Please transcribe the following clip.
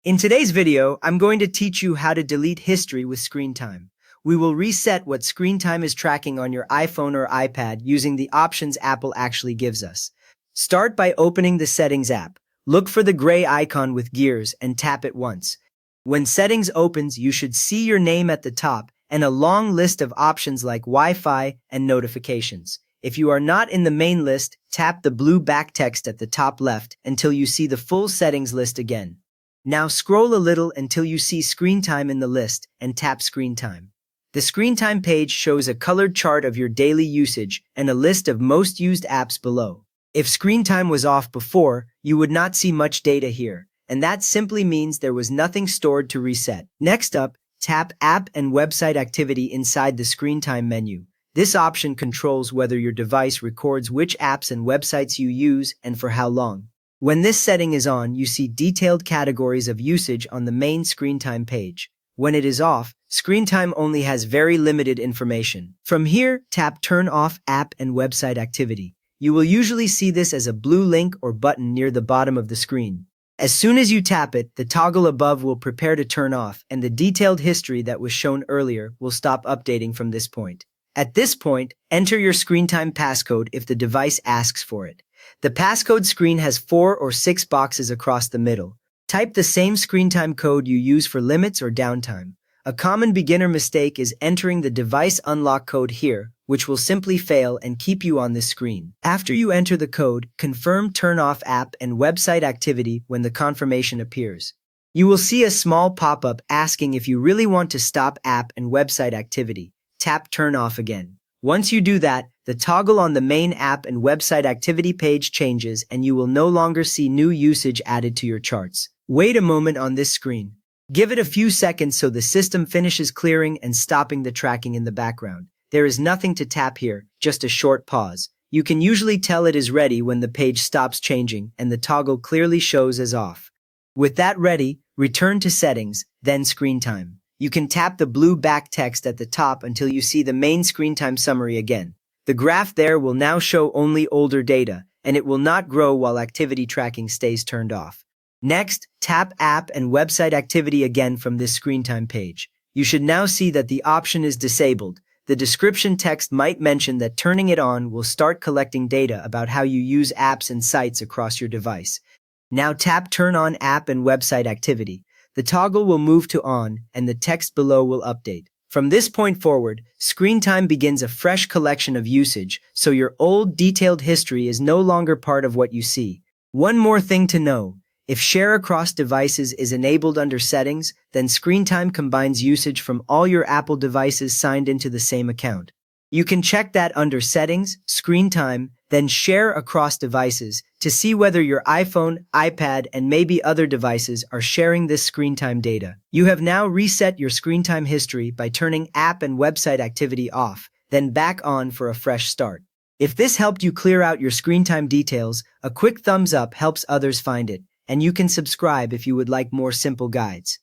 In today's video, I'm going to teach you how to delete history with screen time. We will reset what screen time is tracking on your iPhone or iPad using the options Apple actually gives us. Start by opening the Settings app. Look for the gray icon with gears and tap it once. When Settings opens, you should see your name at the top and a long list of options like Wi-Fi and notifications. If you are not in the main list, tap the blue back text at the top left until you see the full settings list again. Now scroll a little until you see screen time in the list and tap screen time. The screen time page shows a colored chart of your daily usage and a list of most used apps below. If screen time was off before, you would not see much data here, and that simply means there was nothing stored to reset. Next up, tap App and Website Activity inside the screen time menu. This option controls whether your device records which apps and websites you use and for how long. When this setting is on, you see detailed categories of usage on the main screen time page. When it is off, screen time only has very limited information. From here, tap Turn Off App and Website Activity. You will usually see this as a blue link or button near the bottom of the screen. As soon as you tap it, the toggle above will prepare to turn off, and the detailed history that was shown earlier will stop updating from this point. At this point, enter your screen time passcode if the device asks for it. The passcode screen has 4 or 6 boxes across the middle. Type the same screen time code you use for limits or downtime. A common beginner mistake is entering the device unlock code here, which will simply fail and keep you on this screen. After you enter the code, confirm Turn Off App and Website Activity when the confirmation appears. You will see a small pop-up asking if you really want to stop app and website activity. Tap Turn Off again. Once you do that, the toggle on the main app and website activity page changes and you will no longer see new usage added to your charts. Wait a moment on this screen. Give it a few seconds so the system finishes clearing and stopping the tracking in the background. There is nothing to tap here, just a short pause. You can usually tell it is ready when the page stops changing and the toggle clearly shows as off. With that ready, return to Settings, then Screen Time. You can tap the blue back text at the top until you see the main screen time summary again. The graph there will now show only older data, and it will not grow while activity tracking stays turned off. Next, tap App and Website Activity again from this screen time page. You should now see that the option is disabled. The description text might mention that turning it on will start collecting data about how you use apps and sites across your device. Now tap Turn On App and Website Activity. The toggle will move to on, and the text below will update. From this point forward, screen time begins a fresh collection of usage, so your old detailed history is no longer part of what you see. One more thing to know. If Share Across Devices is enabled under Settings, then screen time combines usage from all your Apple devices signed into the same account. You can check that under Settings, Screen Time, then Share Across Devices to see whether your iPhone, iPad, and maybe other devices are sharing this screen time data. You have now reset your screen time history by turning app and website activity off, then back on for a fresh start. If this helped you clear out your screen time details, a quick thumbs up helps others find it, and you can subscribe if you would like more simple guides.